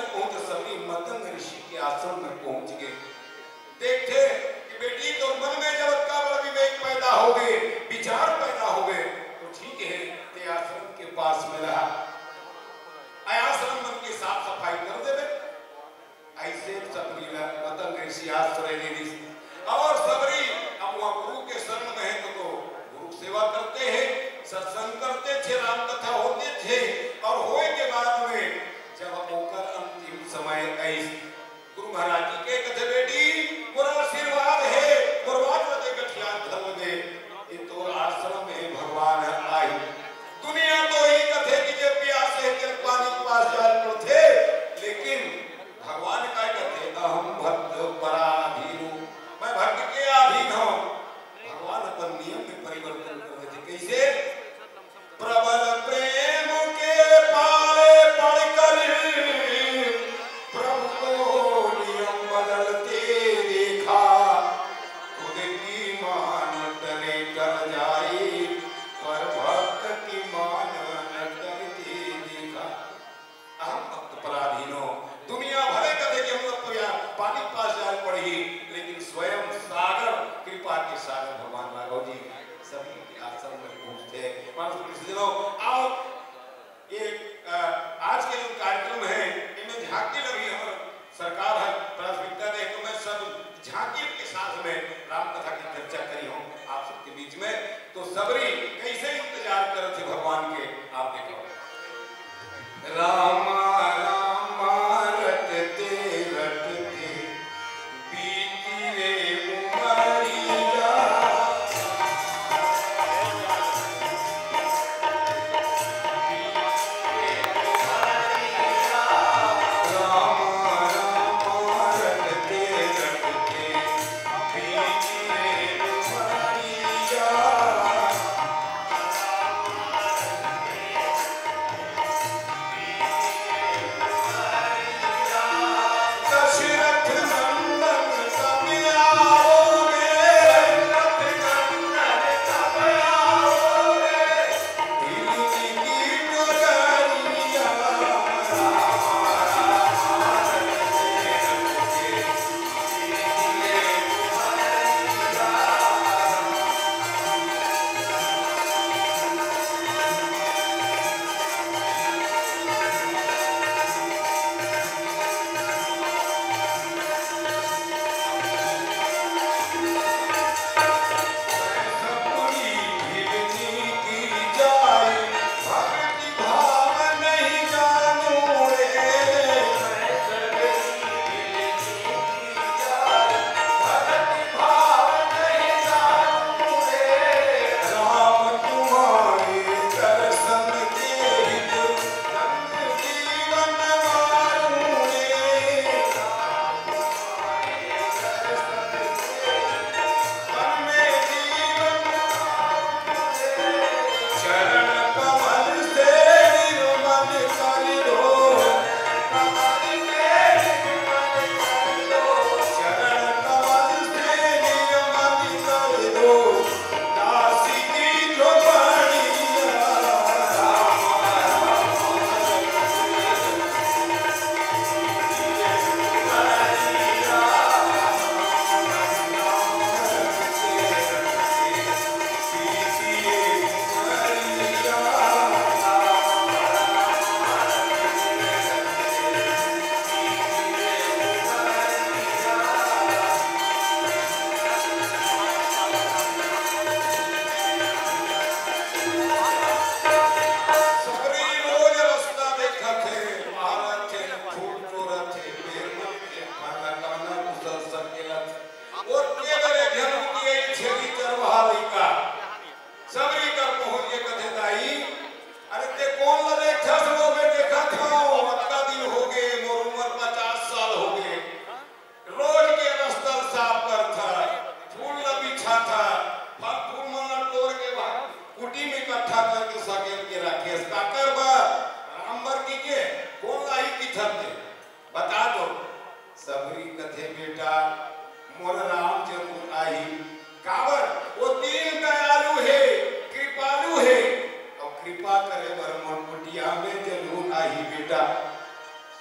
पहुंच सभी मतंग ऋषि के आश्रम में पहुंच गए। देखते कि बेटी तो मन में जब का बड़ा विवेक पैदा हो गए, विचार पैदा हो गए, तो ठीक है ते आश्रम के पास में रहा, आश्रम मन की साफ सफाई कर देवे। ऐसे सबरी मतंग ऋषि आश्रय ले ली और सबरी अब वहां गुरु के शरण में है तो गुरु सेवा करते हैं, सत्संग करते थे, राम कथा होते थे और होए के बाद में जब होकर अंतिम समय ऐसे गुरु महाराज जी के कथे बेटी पूरा आशीर्वाद है बर्बाद होते गठिया धर्म दे ये तो आश्रम में भगवान आई। दुनिया तो ही कथे की जब प्यास है तेरे पानी के पास जाल तो थे, लेकिन भगवान का कहते अहम भक्त पराधीन, मैं भक्त के अधीन हूं। भगवान अपन नियम में परिवर्तन कर देते कैसे? प्रबल प्रेम के पाले पड़कर प्रभु को नियम बदलते देखा, खुद की मान टले टल जाए पर भक्त की मान न टलते देखा। अहम भक्त पराधीनो, दुनिया भले कहे कि हम लोग पानी पास जाल पड़ी, लेकिन स्वयं सागर कृपा के सागर भगवान राघव जी सभी के आश्रम में पहुंचते हैं। आओ एक आज के जो कार्यक्रम है इनमें झांकी लगी है, सरकार है प्राथमिकता दे तो मैं सब झांकी के साथ में राम कथा की चर्चा करी हूँ आप सबके बीच में। तो सबरी कैसे इंतजार कर थे भगवान के, आप देखो राम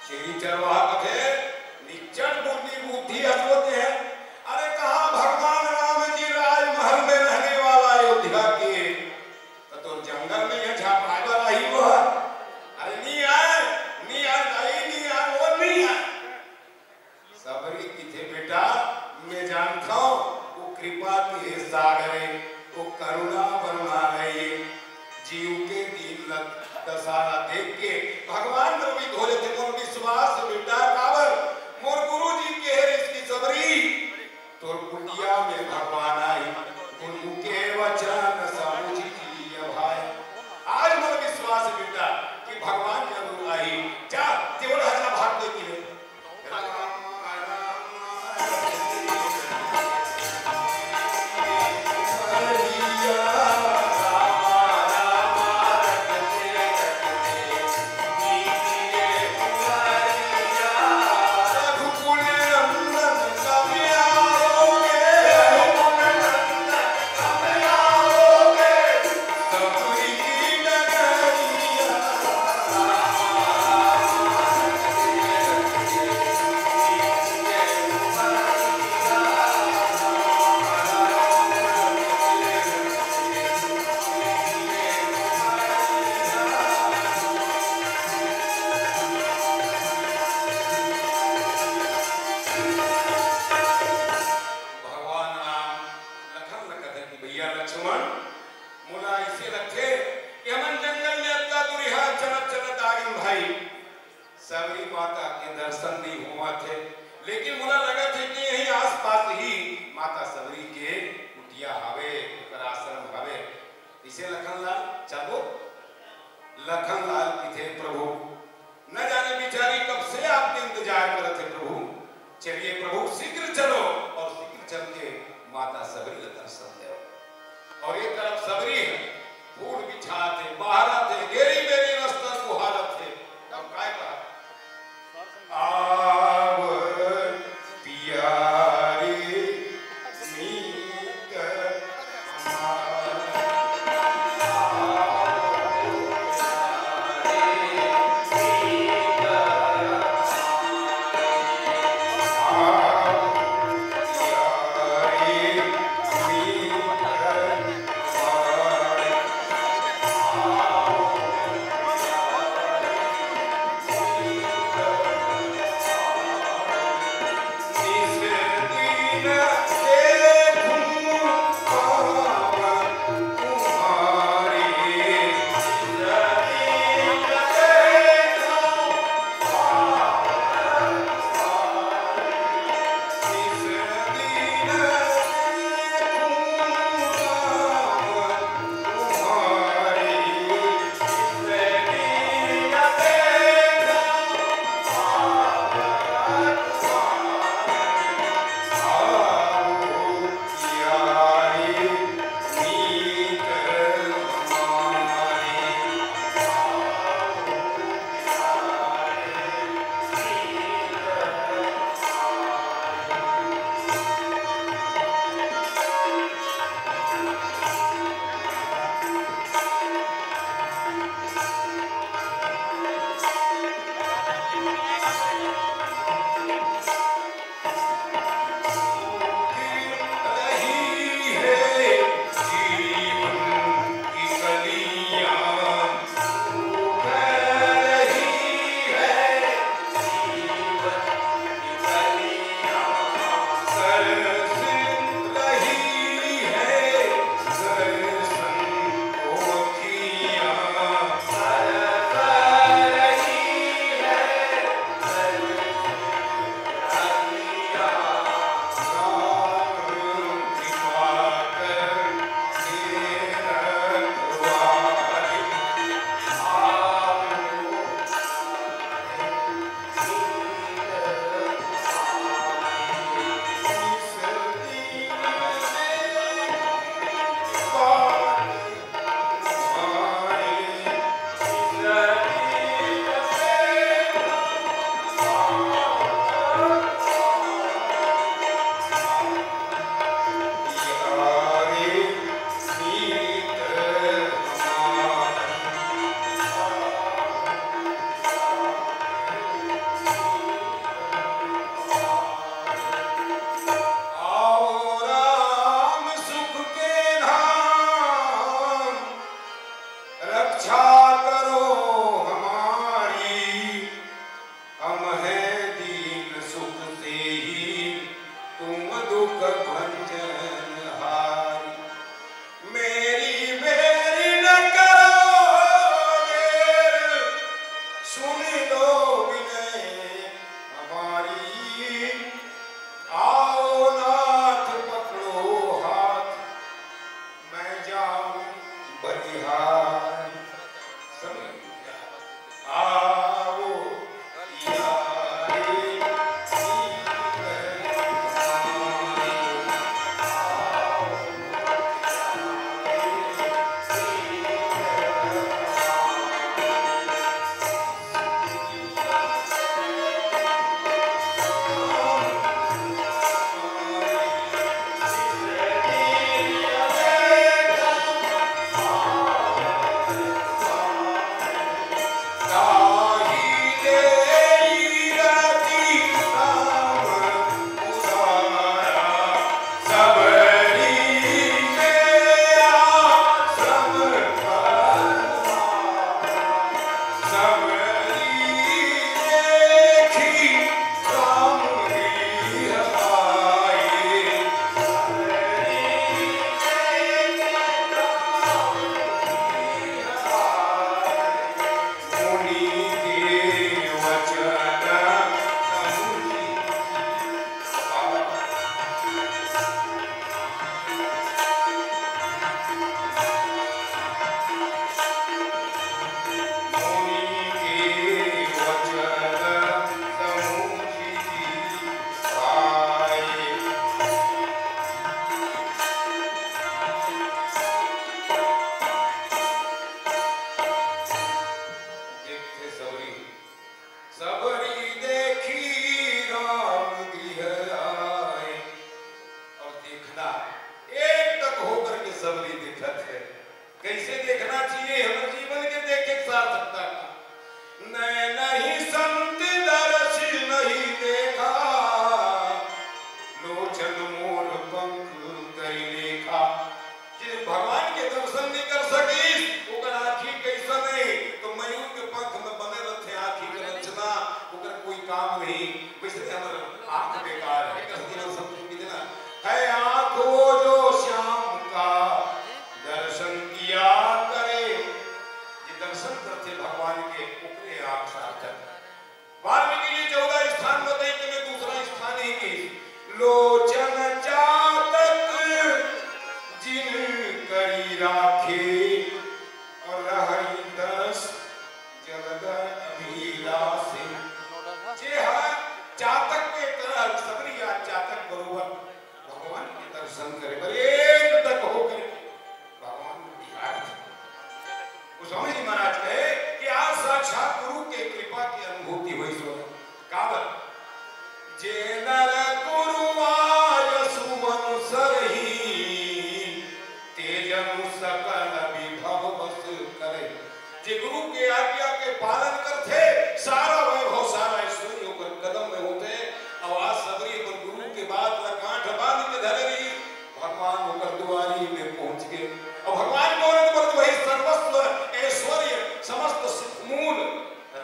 चेरी चरवाहा कथे निच्चट बुद्धि बुद्धि असोते हैं। अरे कहा भगवान राम जी राजमहल में रहने वाला अयोध्या के तो जंगल में यह झापाई वाला ही वो है। अरे नहीं आए वो नहीं आए। सबरी किथे बेटा मैं जानता हूँ वो कृपा के सागरे वो करुणा बरुणा रही जीव के दीन दशा देख के भगवान द्रवित हो जाते। मोर विश्वास बेटा काबर मोर गुरु जी के है इसकी सबरी तोर कुटिया में भगवान आई गुरु के वचन समझ लिया भाई। आज मोर विश्वास बेटा कि भगवान जरूर आई। जा केवल हजरा भाग दे की लखनलाल की थे प्रभु न जाने बिचारी कब से आपके इंतजार कर रहे थे प्रभु। चलिए प्रभु शीघ्र चलो और शीघ्र चल के माता सबरी का दर्शन दो। और एक तरफ सबरी है फूल बिछा थे बाहर थे गेरी मेरी रस्तर को हालत थे। तब काय कहा आव प्यारे मीत काम नहीं वैसे हमर आंख बेकार है कसदी न सब की देना है आंख वो जो श्याम का दर्शन किया करे ये दर्शन करते भगवान के ऊपरे आंख सार्थक वाल्मीकि जी 14 स्थान बताई कि मैं दूसरा स्थान ही की लोचन चातक जिन करी राखे और रहई दस जगदर अभिलाषी जे है चातक के तरह सबरिया चातक बरोबर भगवान के दर्शन करे पर एक तक होकर भगवान बिहार उस स्वामी जी महाराज कहे कि आज साक्षात गुरु के कृपा की अनुभूति हुई सो कावल जे नर गुरु आय सुमन सरही तेजनु सकल विभव बस करे जे गुरु के आज्ञा के पालन करते सारा वैभव सारा ऐश्वर्य ऊपर कदम में होते और आज सबरी पर गुरु के बाद गांठ बांध के धरे रही भगवान होकर दुआरी में पहुंच गए और भगवान बोले तो वही सर्वस्व ऐश्वर्य समस्त सुख मूल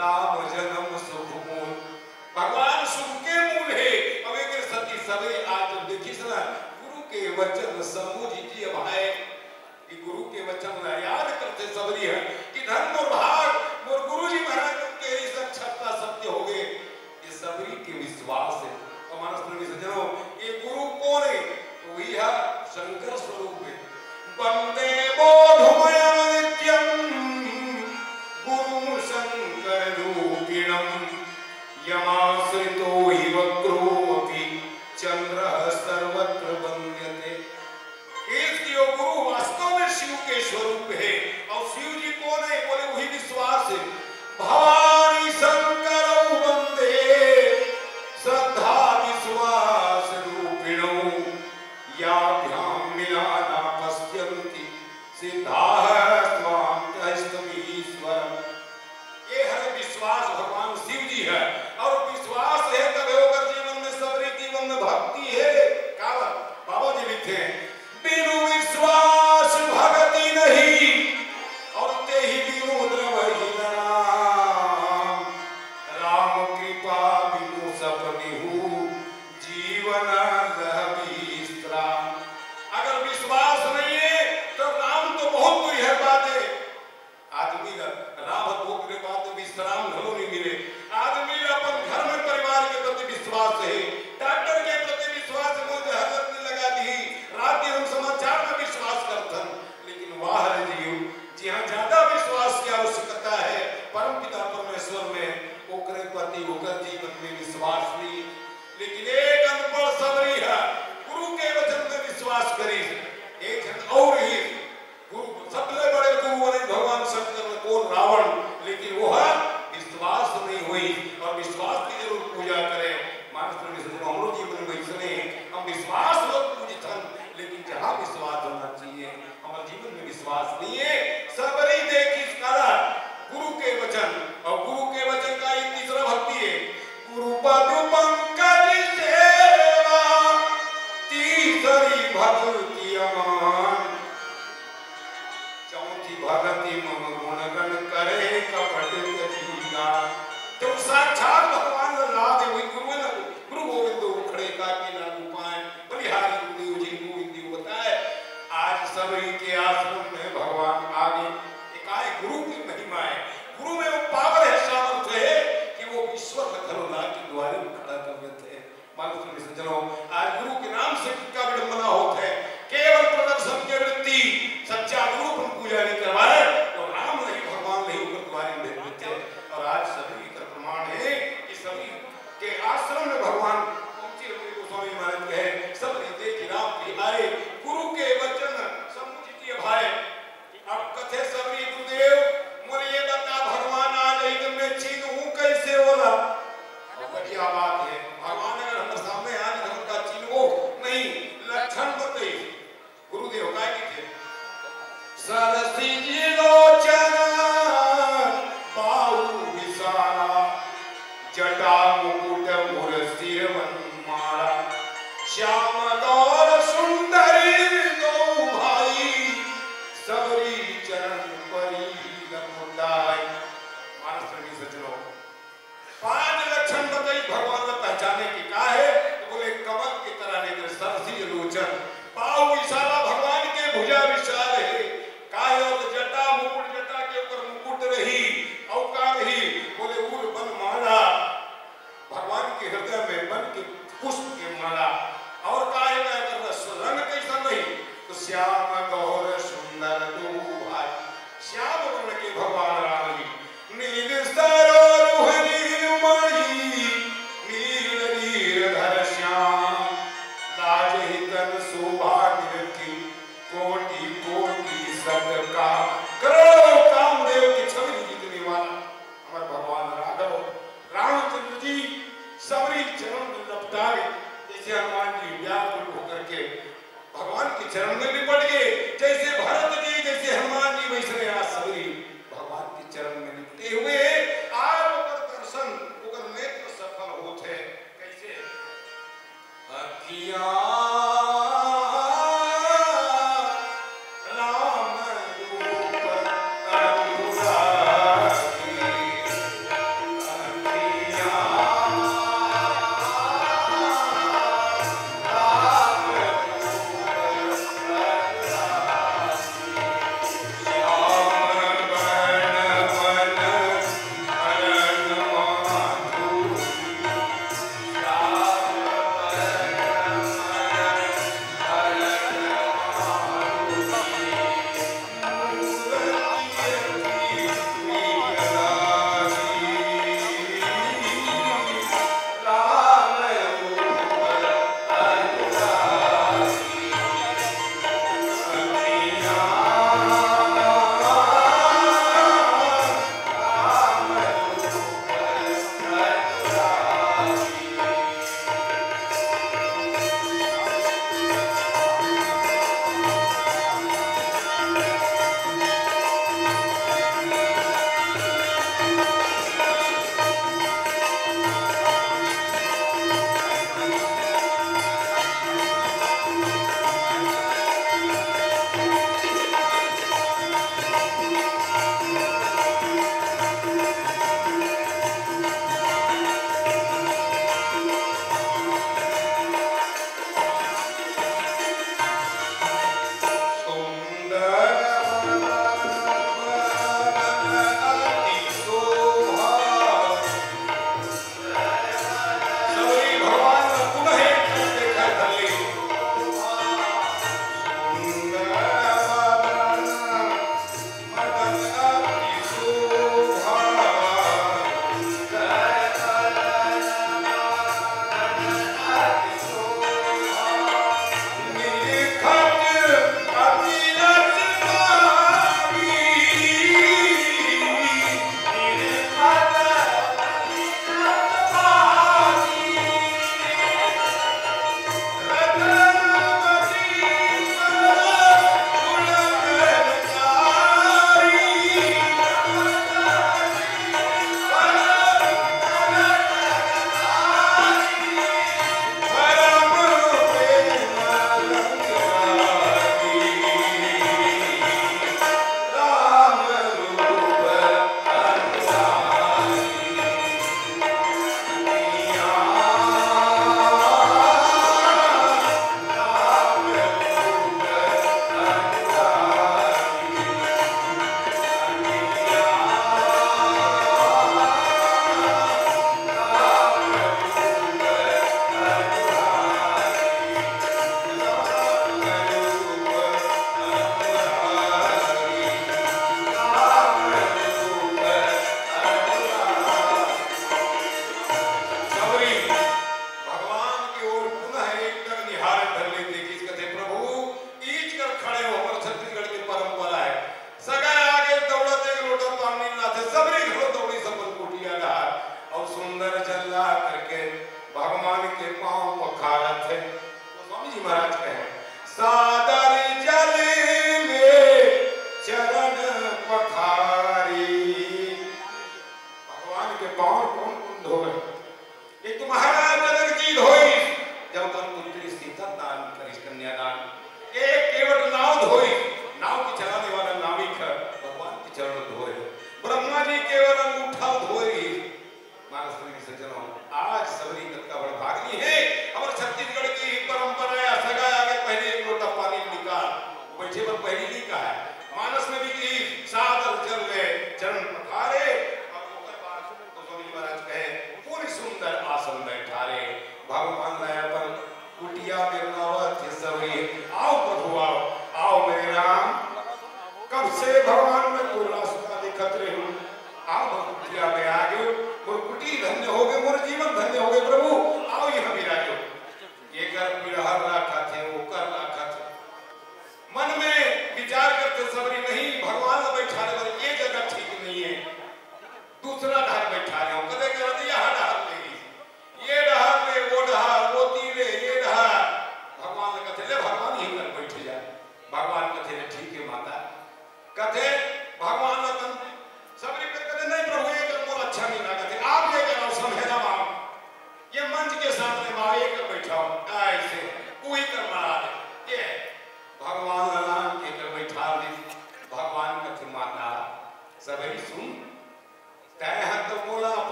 राम जन्म सुख मूल भगवान सुख के मूल है अब एक सती सबरी आज देखी सना गुरु के वचन समूह जी भाई कि गुरु के वचन याद करते सबरी है कि धर्म और भाग और गुरु जी महाराज के सक्षता सत्य हो गए ये सबरी के विश्वास है और मानस में सज्जनों ये गुरु कौन है तो वही है शंकर स्वरूप है वंदे बोधमय नित्यम गुरु शंकर रूपिणम यमाश्रितो हि वक्रोऽपि चंद्रः सर्वत्र वन्द्यते इसलिए गुरु वास्तव में शिव के स्वरूप है और शिव जी कौन है बोले वही विश्वास है भवानी शंकर वंदे श्रद्धा विश्वास रूपिणो याभ्याम मिलाना पश्यन्ति सिद्धाः स्वान्तस्तमीश्वर ये है विश्वास भगवान शिव जी है और विश्वास है तब होकर जीवन में सबरी जीवन में भक्ति है कावल बाबा जी लिखते हैं बिनु विश्वास भक्ति नहीं और ते ही बिनु द्रवहि नाम राम कृपा बिनु सपनिहु जीवन लहबिस्त्राम अगर विश्वास नहीं है तो राम तो बहुत बुरी है बात है आदमी का राम भोग के बाद विश्राम घलो नहीं मिले आदमी अपन घर में परिवार के प्रति विश्वास है डॉक्टर के प्रति विश्वास है मुझे हजरत ने लगा दी रात दिन हम समाचार में विश्वास करते लेकिन वाह रे जीव जहां ज्यादा विश्वास की आवश्यकता है परम पिता परमेश्वर में ओकरे प्रति ओकर जीवन में विश्वास नहीं लेकिन एक अनपढ़ सबरी है गुरु के वचन में विश्वास करी एक और ही गुरु सबसे बड़े गुरु ने भगवान शंकर ने कौन रावण लेकिन वो है विश्वास नहीं हुई और विश्वास की जरूर पूजा करें मानस में से हमरो जीवन में इसने हम विश्वास लोग पूजतन लेकिन जहां विश्वास होना चाहिए हमारे जीवन में विश्वास नहीं है सबरी देखी कला गुरु के वचन और गुरु के वचन का एक तीसरा भक्ति है गुरु पद पंकज सेवा तीसरी भक्ति अमान भगति मम गुणगण करे कपट कजीगा तो साक्षात भगवान लाद हुई गुरु गोविंद उखड़े का के ना उपाय बलिहारी गुरु जी गोविंद बताए आज सबरी के आश्रम में भगवान आगे एकाएक गुरु की महिमा है गुरु में वो पावर है सामर्थ्य है कि वो ईश्वर खरोला के द्वारे में खड़ा कर देते हैं मालूम है सज्जनों आज गुरु के नाम से कितना विडंबना होता है केवल प्रदर्शन के वृत्ति सच्चा गुरु पर पूजा नहीं करवाए और राम नहीं भगवान नहीं होकर द्वारे में भेज देते और आज सभी का प्रमाण है कि सभी के आश्रम में भगवान पहुंचे हुए गोस्वामी महाराज कहे सब देख राम भी आए गुरु के वचन समुचित भाई अब कथे सभी गुरुदेव मुझे ये बता भगवान आ गई तो मैं चीज हूं कैसे होला बढ़िया बात है भगवान अगर हमारे सामने आ गए हम का चिन्हो नहीं लक्षण बताइए गुरुदेव काय की सरसी जी लोचन बाहु विशाला जटा मुकुट मुर सिर माला श्याम गौर सुंदरी दो भाई सबरी चरण परी लमुदाई मानस में सजनो 5 लक्षण बताइए से हनुमान जी व्याकुल होकर के भगवान के चरण में भी पड़ गए। जैसे भरत जी, जैसे हनुमान जी, वैसे आज सबरी भगवान के चरण में लिपटे हुए आज ओकर दर्शन, ओकर नेत्र सफल होते। कैसे अखियां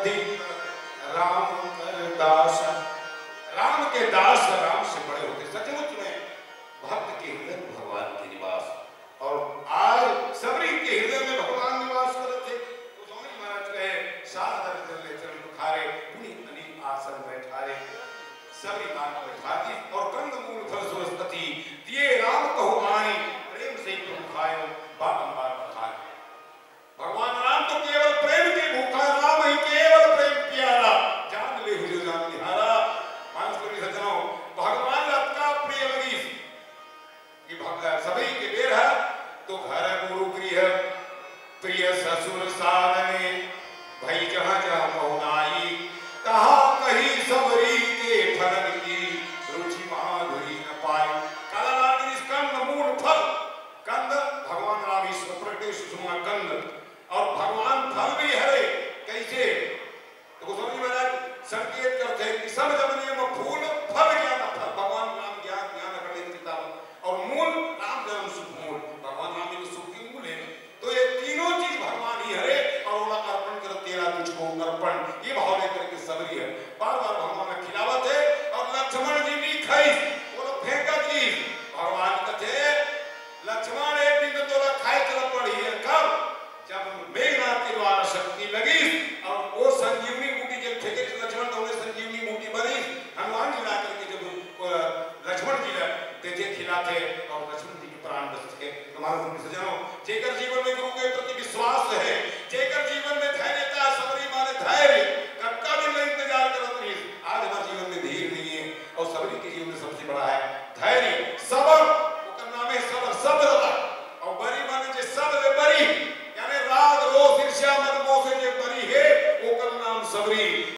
अधिक राम कर दास। राम के दास राम से बड़े होते। सचमुच में भक्त के हृदय में भगवान के निवास, और आज सबरी के हृदय में भगवान निवास करते। तो स्वामी महाराज कहे सादर चले चरण पुखारे, पुनि अनिल आसन बैठारे। सबरी मान बैठा दी और कंद मूल फल सरस्वती दिए राम कहो आए, प्रेम से तुम खायो बारंबार बखाए। भगवान राम तो केवल प्रेम के भूखा, राम ही केवल प्रेम प्यारा, जान ले हुए जान निहारा। मानसपुरी सज्जनों, भगवान रथ का प्रिय लगी कि सभी के बेर है तो घर गुरु गृह प्रिय ससुर साधने, भई जहाँ जहाँ महुनाई कहा कही सबरी के फलन की रुचि माधुरी न पाई। कालानागी स्कंद मूल फल, कंद भगवान राम ईश्वर प्रकटे सुषमा कंद, और भगवान फल भी हरे। कैसे? तो गोस्वामी महाराज संकेत करते हैं कि सब जब नियम फूल फल ज्ञान फल, भगवान राम ज्ञान ज्ञान करने पिता, और मूल राम जन्म सुख मूल, भगवान राम के सुख की मूल है। तो ये तीनों चीज भगवान ही हरे, और उनका अर्पण कर तेरा तुझको अर्पण, ये भाव लेकर के सबरी है। बार बार भगवान ने खिलावत है, और लक्ष्मण जी भी खाई बोलो फेंका चीज। भगवान कहते लक्ष्मण एक दिन तो खाए चल पड़ी है, कब? जब मेघनाथ के द्वारा शक्ति लगी, और वो संजीवनी बूटी जब फेंके लक्ष्मण तो संजीवनी बूटी बनी। हनुमान जी ला करके जब लक्ष्मण जी देते खिलाते, और लक्ष्मण जी के प्राण बचते। तुम्हारे सज्जनों, जेकर जीवन में गुरु के प्रति विश्वास है, जेकर जीवन में धैर्यता, सबरी माने धैर्य, कब दिन में इंतजार करत नहीं। आज हमारे जीवन में धीर नहीं है, और सबरी के जीवन में सबसे बड़ा है धैर्य, सबर। वो नाम है सबर, सब्र। और बरी माने जे सब्र बरी, यानी राग रोष ईर्ष्या मन मोह से जे बरी है, वो नाम सबरी।